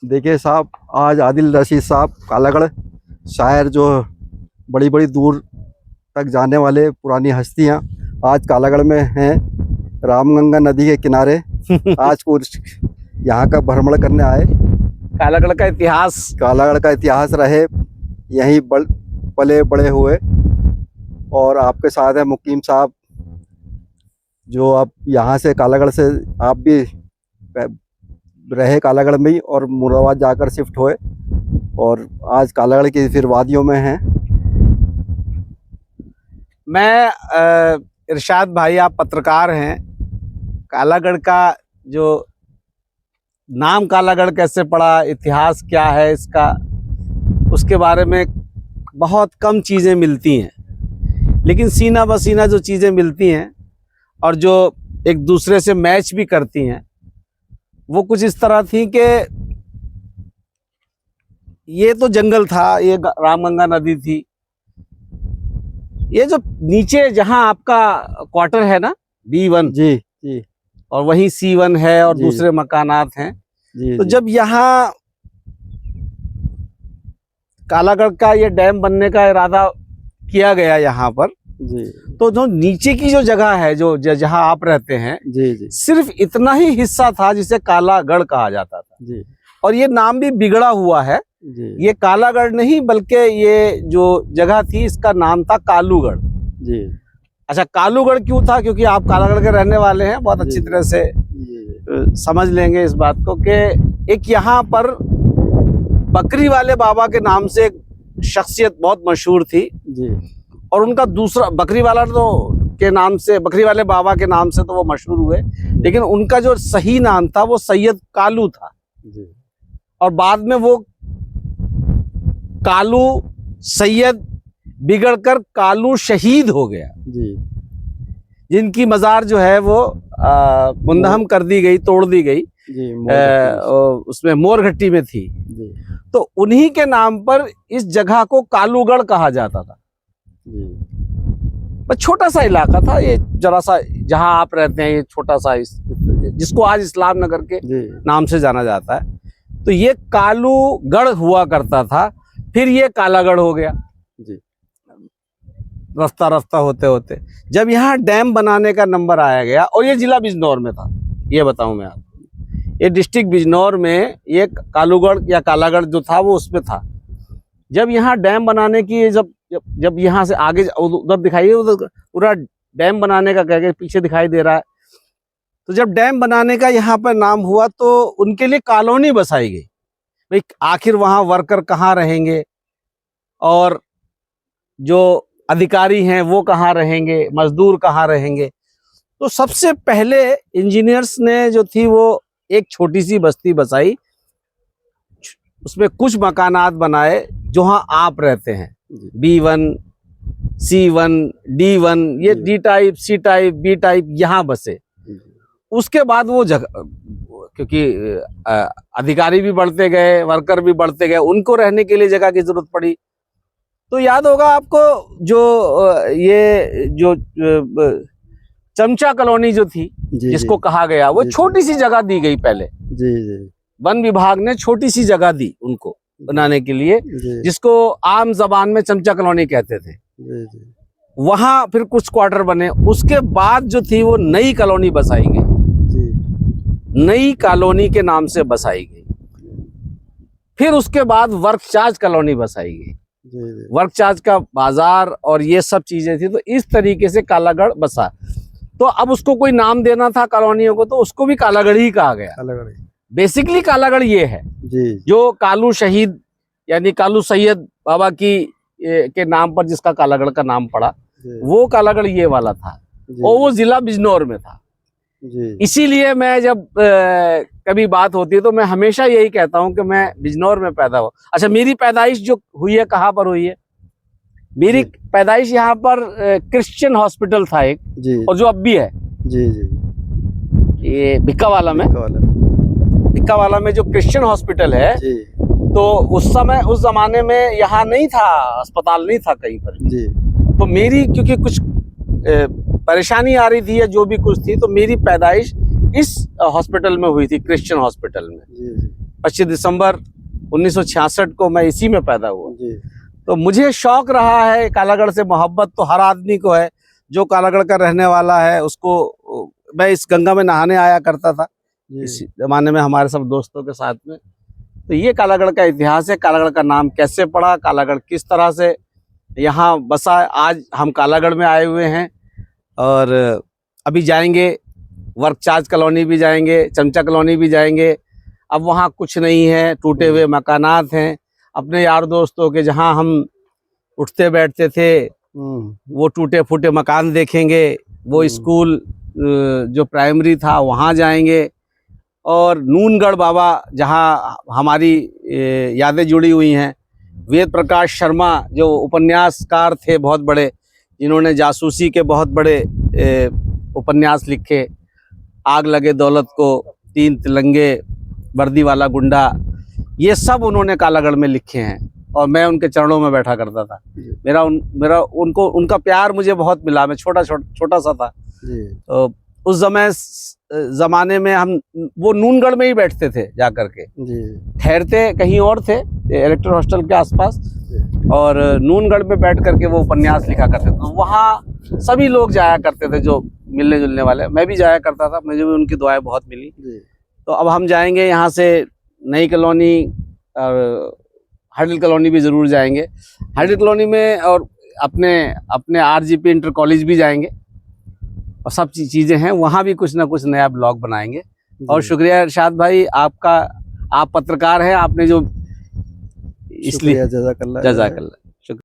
देखिए साहब, आज आदिल रशीद साहब कालागढ़ शायर, जो बड़ी बड़ी दूर तक जाने वाले पुरानी हस्तियां, आज कालागढ़ में हैं, रामगंगा नदी के किनारे। आज कुछ यहाँ का भ्रमण करने आए। कालागढ़ का इतिहास रहे, यहीं पले बड़े हुए। और आपके साथ है मुकीम साहब, जो आप यहाँ से कालागढ़ से आप भी रहे कालागढ़ में ही, और मुरादाबाद जाकर शिफ्ट हुए, और आज कालागढ़ की फिर वादियों में हैं। मैं इरशाद भाई, आप पत्रकार हैं। कालागढ़ का जो नाम कालागढ़ कैसे पड़ा, इतिहास क्या है इसका, उसके बारे में बहुत कम चीज़ें मिलती हैं, लेकिन सीना बसीना जो चीज़ें मिलती हैं और जो एक दूसरे से मैच भी करती हैं, वो कुछ इस तरह थी कि ये तो जंगल था, ये रामगंगा नदी थी। ये जो नीचे जहां आपका क्वार्टर है ना, B1 जी जी, और वहीं C1 है और दूसरे मकानात हैं जी। तो जब यहाँ कालागढ़ का ये डैम बनने का इरादा किया गया यहाँ पर जी, तो जो नीचे की जो जगह है, जो जहाँ आप रहते हैं, जी जी, सिर्फ इतना ही हिस्सा था जिसे कालागढ़ कहा जाता था जी। और ये नाम भी बिगड़ा हुआ है जी। ये कालागढ़ नहीं, बल्कि ये जो जगह थी इसका नाम था कालूगढ़। जी। अच्छा, कालूगढ़ क्यों था? क्योंकि आप कालागढ़ के रहने वाले हैं, बहुत अच्छी तरह से समझ लेंगे इस बात को कि एक यहाँ पर बकरी वाले बाबा के नाम से एक शख्सियत बहुत मशहूर थी जी। और उनका दूसरा बकरी वाला तो के नाम से, बकरी वाले बाबा के नाम से तो वो मशहूर हुए, लेकिन उनका जो सही नाम था वो सैयद कालू था जी। और बाद में वो कालू सैयद बिगड़कर कालू शहीद हो गया जी। जिनकी मज़ार जो है वो मुंदहम कर दी गई, तोड़ दी गई जी। उसमें मोरघट्टी में थी जी। तो उन्हीं के नाम पर इस जगह को कालूगढ़ कहा जाता था। बस छोटा सा इलाका था ये, जरा सा जहां आप रहते हैं, ये छोटा सा जिसको आज इस्लाम नगर के नाम से जाना जाता है। तो ये कालूगढ़ हुआ करता था, फिर ये कालागढ़ हो गया जी। रास्ता रास्ता होते होते जब यहाँ डैम बनाने का नंबर आया गया, और ये जिला बिजनौर में था, ये बताऊं मैं आपको, ये डिस्ट्रिक्ट बिजनौर में ये कालूगढ़ या कालागढ़ जो था वो उसमें था। जब यहाँ डैम बनाने की जब यहाँ से आगे उधर दिखाइए, उधर पूरा डैम बनाने का कह पीछे दिखाई दे रहा है। तो जब डैम बनाने का यहाँ पर नाम हुआ तो उनके लिए कॉलोनी बसाई गई। भाई आखिर वहाँ वर्कर कहाँ रहेंगे और जो अधिकारी हैं वो कहाँ रहेंगे, मजदूर कहाँ रहेंगे। तो सबसे पहले इंजीनियर्स ने जो थी वो एक छोटी सी बस्ती बसाई, उसमें कुछ मकानात बनाए जहाँ आप रहते हैं, B1, C1, D1, ये D type, C type, B type यहाँ बसे। उसके बाद वो जगह, क्योंकि अधिकारी भी बढ़ते गए, वर्कर भी बढ़ते गए, उनको रहने के लिए जगह की जरूरत पड़ी। तो याद होगा आपको जो ये जो चमचा कॉलोनी जो थी जिसको कहा गया, वो छोटी सी जगह दी गई पहले। जी। वन विभाग ने छोटी सी जगह दी उनको बनाने के लिए, जिसको आम जबान में चमचा कॉलोनी कहते थे। वहां फिर कुछ क्वार्टर बने। उसके बाद जो थी वो नई कॉलोनी बसाई गई, नई कॉलोनी के नाम से बसाई गई। फिर उसके बाद वर्क चार्ज कॉलोनी बसाई गई, वर्क चार्ज का बाजार और ये सब चीजें थी। तो इस तरीके से कालागढ़ बसा। तो अब उसको कोई नाम देना था कॉलोनियों को, तो उसको भी कालागढ़ ही कहा गया। बेसिकली कालागढ़ ये है जो कालू शहीद यानी कालू सैयद बाबा के नाम पर जिसका कालागढ़ का नाम पड़ा, वो कालागढ़ ये वाला था और वो जिला बिजनौर में था। इसीलिए मैं जब कभी बात होती है तो मैं हमेशा यही कहता हूं कि मैं बिजनौर में पैदा हुआ। अच्छा, मेरी पैदाइश जो हुई है कहाँ पर हुई है? मेरी पैदाइश यहाँ पर क्रिश्चियन हॉस्पिटल था एक, और जो अब भी है ये भिक्कावाला में जो क्रिश्चियन हॉस्पिटल है, तो उस समय, उस जमाने में यहाँ नहीं था, अस्पताल नहीं था कहीं पर। तो मेरी क्योंकि कुछ परेशानी आ रही थी या जो भी कुछ थी, तो मेरी पैदाइश इस हॉस्पिटल में हुई थी, क्रिश्चियन हॉस्पिटल में। 25 दिसंबर 1966 को मैं इसी में पैदा हुआ। जी तो मुझे शौक रहा है, कालागढ़ से मोहब्बत तो हर आदमी को है, जो कालागढ़ का रहने वाला है उसको। मैं इस गंगा में नहाने आया करता था इस जी जमाने में हमारे सब दोस्तों के साथ में। तो ये कालागढ़ का इतिहास है, कालागढ़ का नाम कैसे पड़ा, कालागढ़ किस तरह से यहाँ बसा। आज हम कालागढ़ में आए हुए हैं और अभी जाएंगे वर्क चार्ज कॉलोनी भी जाएंगे, चमचा कॉलोनी भी जाएंगे। अब वहाँ कुछ नहीं है, टूटे हुए मकानात हैं। अपने यार दोस्तों के जहाँ हम उठते बैठते थे वो टूटे फूटे मकान देखेंगे। वो स्कूल जो प्राइमरी था वहाँ जाएंगे। और नूनगढ़ बाबा जहाँ हमारी यादें जुड़ी हुई हैं। वेद प्रकाश शर्मा जो उपन्यासकार थे बहुत बड़े, जिन्होंने जासूसी के बहुत बड़े उपन्यास लिखे, आग लगे दौलत को, तीन तिलंगे, वर्दी वाला गुंडा, ये सब उन्होंने कालागढ़ में लिखे हैं। और मैं उनके चरणों में बैठा करता था। मेरा उनका प्यार मुझे बहुत मिला। मैं छोटा सा था। तो उस जमाने में हम वो नूनगढ़ में ही बैठते थे जा करके, ठहरते कहीं और थे इलेक्ट्रो हॉस्टल के आसपास, और नूनगढ़ में बैठ करके वो उपन्यास लिखा करते थे। तो वहाँ सभी लोग जाया करते थे जो मिलने जुलने वाले, मैं भी जाया करता था, मुझे भी उनकी दुआएं बहुत मिली। तो अब हम जाएंगे यहाँ से नई कॉलोनी और हाइडल कॉलोनी भी ज़रूर जाएंगे। हाइडल कॉलोनी में और अपने आरजीपी इंटर कॉलेज भी जाएंगे, और सब चीज़ें हैं वहाँ भी कुछ ना कुछ नया ब्लॉग बनाएंगे। और शुक्रिया इरशाद भाई आपका, आप पत्रकार हैं, आपने जो इसलिए जज़ाकल्लाह। जज़ाकल्लाह।